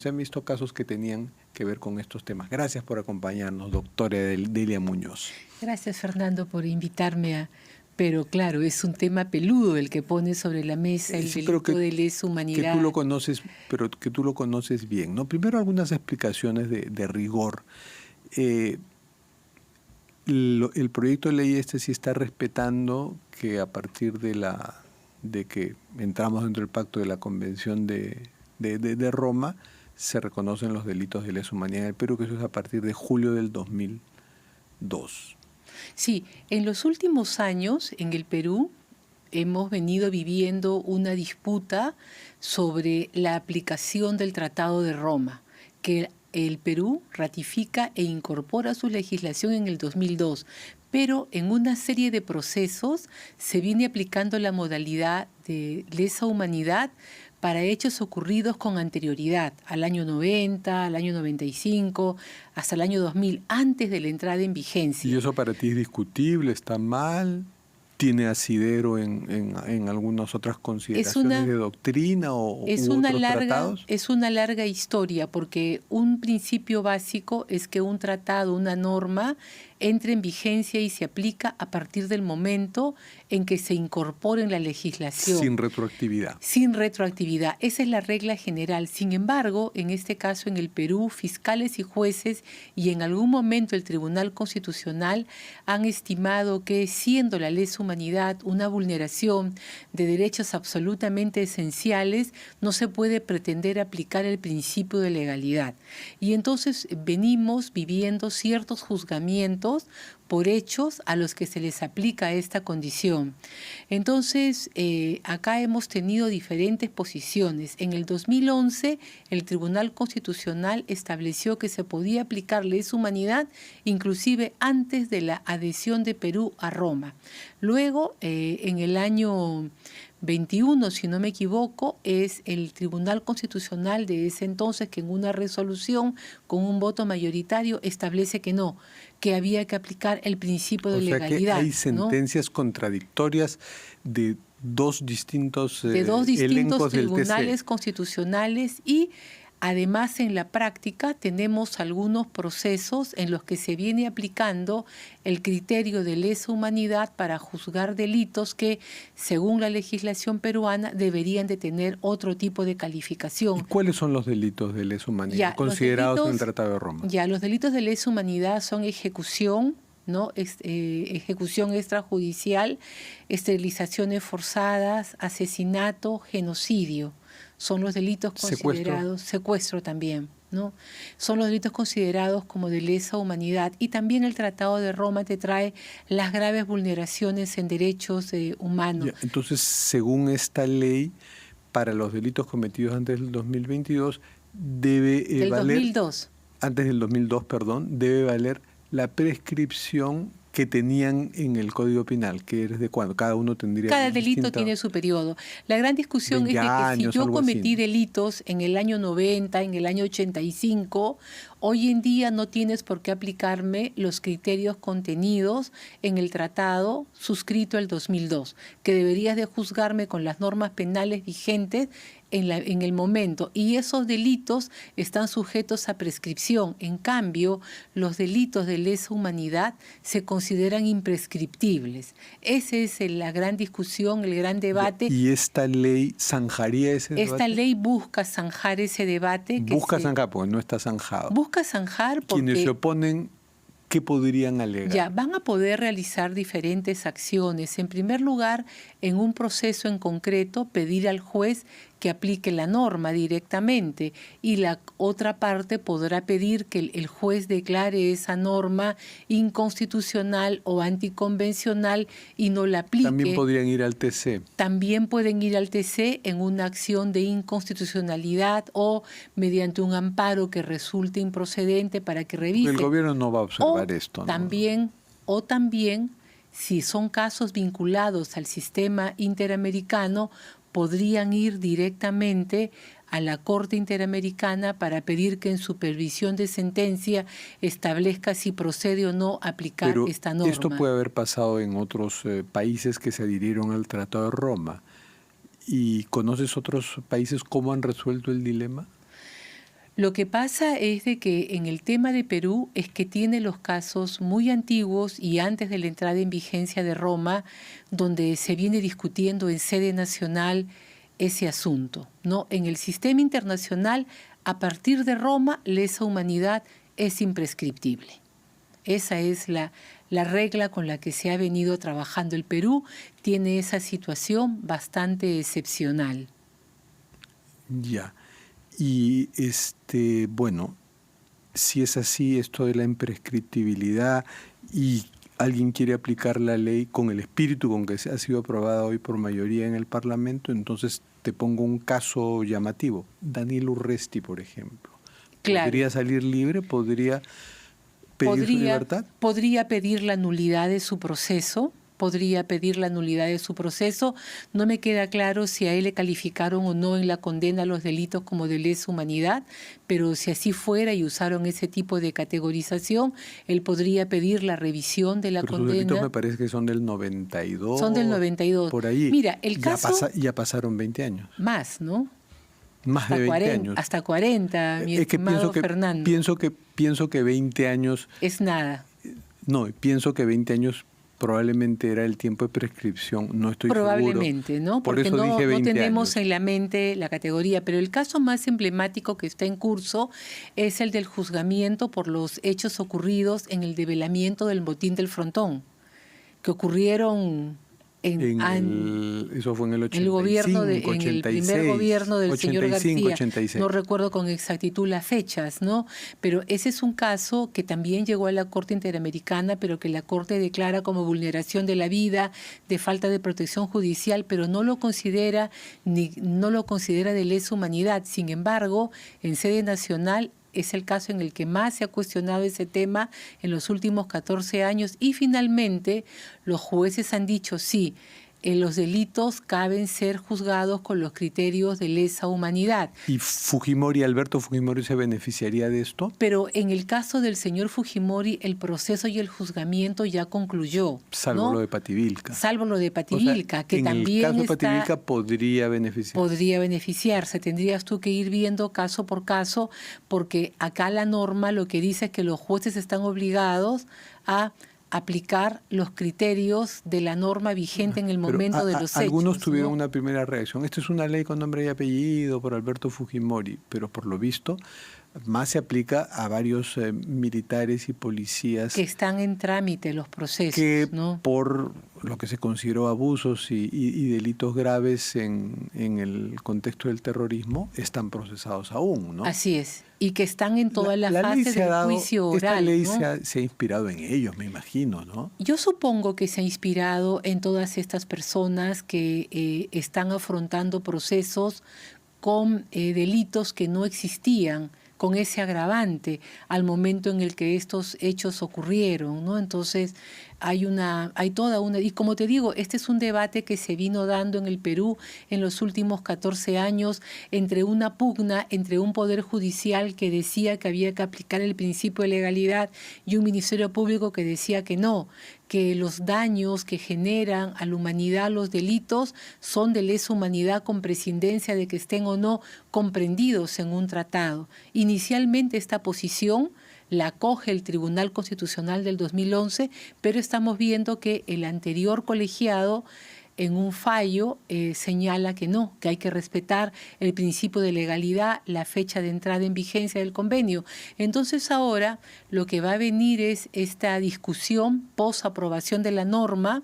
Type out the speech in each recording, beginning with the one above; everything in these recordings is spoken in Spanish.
Se han visto casos que tenían que ver con estos temas. Gracias por acompañarnos, doctora Delia Muñoz. Gracias, Fernando, por invitarme a... Pero claro, es un tema peludo el que pone sobre la mesa el delito de lesa humanidad. Que tú lo conoces, pero que tú lo conoces bien, ¿no? Primero, algunas explicaciones de rigor. El proyecto de ley sí está respetando que a partir de que entramos dentro del pacto de la Convención de Roma, se reconocen los delitos de lesa humanidad en el Perú, que eso es a partir de julio del 2002. Sí, en los últimos años en el Perú hemos venido viviendo una disputa sobre la aplicación del Tratado de Roma, que el Perú ratifica e incorpora a su legislación en el 2002, pero en una serie de procesos se viene aplicando la modalidad de lesa humanidad para hechos ocurridos con anterioridad, al año 90, al año 95, hasta el año 2000, antes de la entrada en vigencia. ¿Y eso para ti es discutible? ¿Está mal? ¿Tiene asidero en algunas otras consideraciones de doctrina u otros tratados? Es una larga historia, porque un principio básico es que un tratado, una norma, entre en vigencia y se aplica a partir del momento en que se incorpore en la legislación. Sin retroactividad. Sin retroactividad. Esa es la regla general. Sin embargo, en este caso en el Perú, fiscales y jueces y en algún momento el Tribunal Constitucional han estimado que, siendo la lesa humanidad una vulneración de derechos absolutamente esenciales, no se puede pretender aplicar el principio de legalidad. Y entonces venimos viviendo ciertos juzgamientos por hechos a los que se les aplica esta condición. Entonces, acá hemos tenido diferentes posiciones. En el 2011, el Tribunal Constitucional estableció que se podía aplicar lesa humanidad inclusive antes de la adhesión de Perú a Roma. Luego, en el año 21, si no me equivoco, es el Tribunal Constitucional de ese entonces que en una resolución con un voto mayoritario establece que no, que había que aplicar el principio de legalidad. Que hay sentencias contradictorias de dos distintos tribunales constitucionales y además, en la práctica tenemos algunos procesos en los que se viene aplicando el criterio de lesa humanidad para juzgar delitos que, según la legislación peruana, deberían de tener otro tipo de calificación. ¿Y cuáles son los delitos de lesa humanidad considerados en el Tratado de Roma? Los delitos de lesa humanidad son ejecución, ¿no? Ejecución extrajudicial, esterilizaciones forzadas, asesinato, genocidio. Son los delitos considerados, secuestro también, ¿no? Son los delitos considerados como de lesa humanidad. Y también el Tratado de Roma te trae las graves vulneraciones en derechos humanos. Entonces, según esta ley, para los delitos cometidos antes del 2022, debe valer... 2002. Antes del 2002, perdón, debe valer la prescripción que tenían en el Código Penal, que es de cuándo, cada uno tendría... Cada delito tiene su periodo. La gran discusión es de que si yo cometí delitos en el año 90, en el año 85, hoy en día no tienes por qué aplicarme los criterios contenidos en el tratado suscrito el 2002, que deberías de juzgarme con las normas penales vigentes en el momento, y esos delitos están sujetos a prescripción. En cambio, los delitos de lesa humanidad se consideran imprescriptibles. Esa es la gran discusión, el gran debate. ¿Y esta ley zanjaría ese debate? Esta ley busca zanjar ese debate. Zanjar porque no está zanjado. Busca zanjar porque... Quienes se oponen, ¿qué podrían alegar? Van a poder realizar diferentes acciones. En primer lugar, en un proceso en concreto, pedir al juez que aplique la norma directamente, y la otra parte podrá pedir que el juez declare esa norma inconstitucional o anticonvencional y no la aplique. También podrían ir al TC. También pueden ir al TC en una acción de inconstitucionalidad o mediante un amparo que resulte improcedente para que revise. El gobierno no va a observar esto, ¿no? También, si son casos vinculados al sistema interamericano, podrían ir directamente a la Corte Interamericana para pedir que en supervisión de sentencia establezca si procede o no aplicar esta norma. Esto puede haber pasado en otros países que se adhirieron al Tratado de Roma. ¿Y conoces otros países cómo han resuelto el dilema? Lo que pasa es de que en el tema de Perú es que tiene los casos muy antiguos y antes de la entrada en vigencia de Roma, donde se viene discutiendo en sede nacional ese asunto, ¿no? En el sistema internacional, a partir de Roma, lesa humanidad es imprescriptible. Esa es la regla con la que se ha venido trabajando. El Perú tiene esa situación bastante excepcional. Ya. Y bueno, si es así, esto de la imprescriptibilidad y alguien quiere aplicar la ley con el espíritu con que ha sido aprobada hoy por mayoría en el Parlamento, entonces te pongo un caso llamativo. Daniel Urresti, por ejemplo. Claro. ¿Podría salir libre? ¿Podría pedir su libertad? Podría pedir la nulidad de su proceso. No me queda claro si a él le calificaron o no en la condena a los delitos como de lesa humanidad, pero si así fuera y usaron ese tipo de categorización, él podría pedir la revisión de la condena. Sus delitos me parece que son del 92. Son del 92. Por ahí. Mira, el caso... Ya pasaron 20 años. Más, ¿no? Más hasta de 20 40, años. Hasta 40, mi estimado Fernando. Pienso que 20 años... Es nada. No, pienso que 20 años probablemente era el tiempo de prescripción, no estoy probablemente, seguro. ¿no? Porque Por eso dije 20 no tenemos años. en la mente la categoría, pero el caso más emblemático que está en curso es el del juzgamiento por los hechos ocurridos en el develamiento del motín del Frontón, que ocurrieron eso fue en el 85, en el primer gobierno del 85, señor García. 86. No recuerdo con exactitud las fechas, ¿no? Pero ese es un caso que también llegó a la Corte Interamericana, pero que la Corte declara como vulneración de la vida, de falta de protección judicial, pero no lo considera de lesa humanidad. Sin embargo, en sede nacional es el caso en el que más se ha cuestionado ese tema en los últimos 14 años y finalmente los jueces han dicho sí, los delitos caben ser juzgados con los criterios de lesa humanidad. ¿Y Alberto Fujimori se beneficiaría de esto? Pero en el caso del señor Fujimori, el proceso y el juzgamiento ya concluyó. Salvo, ¿no? Lo de Pativilca. Salvo lo de Pativilca, o sea, que también en el caso de Pativilca podría beneficiarse. Podría beneficiarse. Tendrías tú que ir viendo caso por caso, porque acá la norma lo que dice es que los jueces están obligados a aplicar los criterios de la norma vigente en el momento de los hechos. Algunos tuvieron, ¿no?, una primera reacción. Esta es una ley con nombre y apellido por Alberto Fujimori, pero por lo visto más se aplica a varios militares y policías que están en trámite los procesos, que, ¿no?, por lo que se consideró abusos y delitos graves en el contexto del terrorismo, están procesados aún, ¿no? Así es. Y que están en toda la fase del juicio oral. Esta ley, ¿no?, se ha inspirado en ellos, me imagino, ¿no? Yo supongo que se ha inspirado en todas estas personas que están afrontando procesos con delitos que no existían, con ese agravante al momento en el que estos hechos ocurrieron, ¿no? Entonces hay toda una, y como te digo, este es un debate que se vino dando en el Perú en los últimos 14 años entre una pugna entre un poder judicial que decía que había que aplicar el principio de legalidad y un ministerio público que decía que no, que los daños que generan a la humanidad los delitos son de lesa humanidad con prescindencia de que estén o no comprendidos en un tratado. Inicialmente esta posición la acoge el Tribunal Constitucional del 2011, pero estamos viendo que el anterior colegiado en un fallo señala que no, que hay que respetar el principio de legalidad, la fecha de entrada en vigencia del convenio. Entonces ahora lo que va a venir es esta discusión post-aprobación de la norma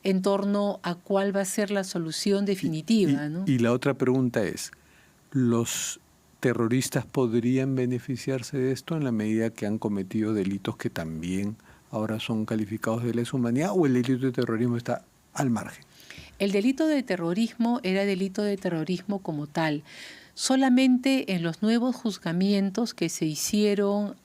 en torno a cuál va a ser la solución definitiva, ¿no? Y la otra pregunta es, ¿los terroristas podrían beneficiarse de esto en la medida que han cometido delitos que también ahora son calificados de lesa humanidad, o el delito de terrorismo está al margen? El delito de terrorismo era delito de terrorismo como tal. Solamente en los nuevos juzgamientos que se hicieron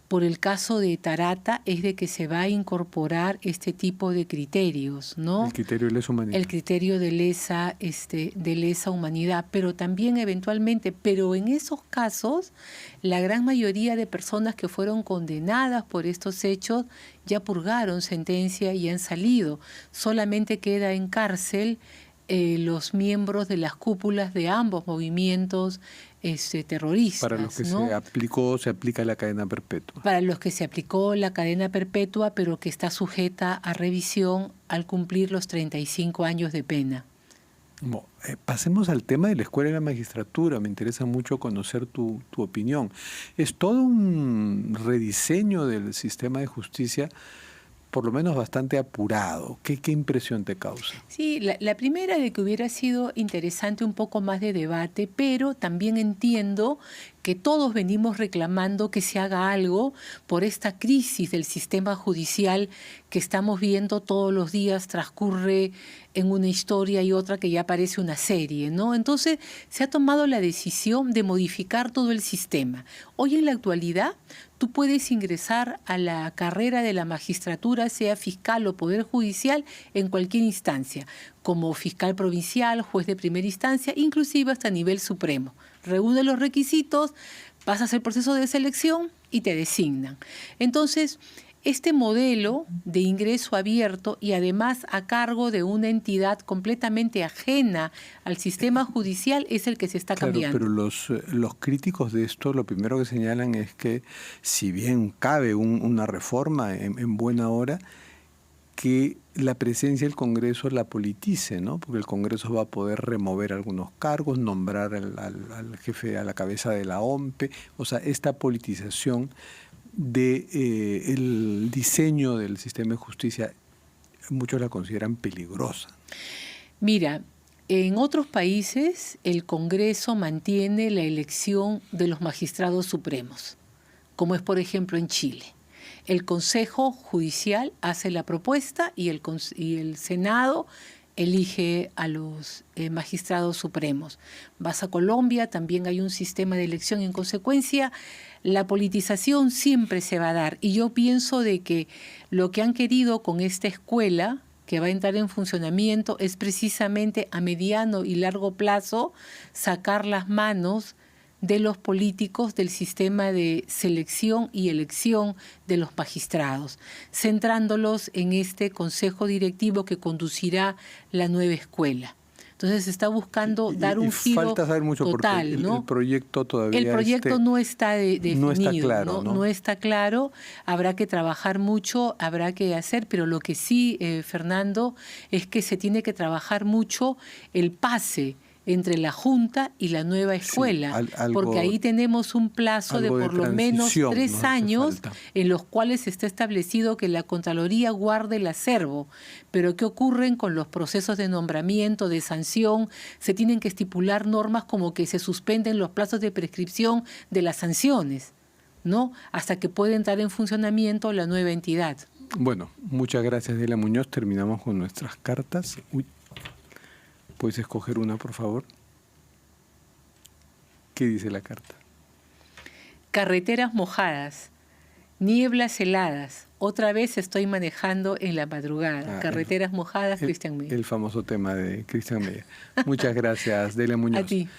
por el caso de Tarata es de que se va a incorporar este tipo de criterios, ¿no? El criterio de lesa humanidad. El criterio de lesa humanidad, pero también eventualmente, pero en esos casos, la gran mayoría de personas que fueron condenadas por estos hechos ya purgaron sentencia y han salido. Solamente queda en cárcel los miembros de las cúpulas de ambos movimientos terroristas. Para los que ¿no? se aplica la cadena perpetua. Para los que se aplicó la cadena perpetua, pero que está sujeta a revisión al cumplir los 35 años de pena. Bueno, pasemos al tema de la escuela y la magistratura. Me interesa mucho conocer tu opinión. Es todo un rediseño del sistema de justicia, por lo menos bastante apurado. ¿Qué impresión te causa? Sí, la primera de que hubiera sido interesante un poco más de debate, pero también entiendo que todos venimos reclamando que se haga algo por esta crisis del sistema judicial que estamos viendo todos los días, transcurre en una historia y otra que ya parece una serie, ¿no? Entonces se ha tomado la decisión de modificar todo el sistema. Hoy en la actualidad tú puedes ingresar a la carrera de la magistratura, sea fiscal o poder judicial, en cualquier instancia, como fiscal provincial, juez de primera instancia, inclusive hasta nivel supremo. Reúne los requisitos, pasas el proceso de selección y te designan. Entonces, este modelo de ingreso abierto y además a cargo de una entidad completamente ajena al sistema judicial es el que se está cambiando. Pero los críticos de esto lo primero que señalan es que si bien cabe una reforma en buena hora, que la presencia del Congreso la politice, ¿no? Porque el Congreso va a poder remover algunos cargos, nombrar al jefe, a la cabeza de la OMPE, o sea, esta politización del diseño del sistema de justicia, muchos la consideran peligrosa. Mira, en otros países el Congreso mantiene la elección de los magistrados supremos, como es por ejemplo en Chile. El Consejo Judicial hace la propuesta y el Senado elige a los magistrados supremos. Vas a Colombia, también hay un sistema de elección. En consecuencia, la politización siempre se va a dar. Y yo pienso de que lo que han querido con esta escuela, que va a entrar en funcionamiento, es precisamente a mediano y largo plazo sacar las manos de los políticos del sistema de selección y elección de los magistrados, centrándolos en este consejo directivo que conducirá la nueva escuela. Entonces se está buscando dar un giro falta saber mucho total, porque ¿no? el proyecto todavía el proyecto no está definido, no está claro, ¿no? No está claro, habrá que trabajar mucho, habrá que hacer, pero lo que sí, Fernando, es que se tiene que trabajar mucho el pase entre la Junta y la nueva escuela, sí, porque ahí tenemos un plazo de por lo menos 3 años en los cuales está establecido que la Contraloría guarde el acervo. Pero ¿qué ocurren con los procesos de nombramiento, de sanción? Se tienen que estipular normas como que se suspenden los plazos de prescripción de las sanciones, ¿no? Hasta que pueda entrar en funcionamiento la nueva entidad. Bueno, muchas gracias, Delia Muñoz. Terminamos con nuestras cartas. ¿Puedes escoger una, por favor? ¿Qué dice la carta? Carreteras mojadas, nieblas heladas. Otra vez estoy manejando en la madrugada. Carreteras mojadas, Cristian Meyer. El famoso tema de Cristian Meyer. Muchas gracias, Delia Muñoz. A ti.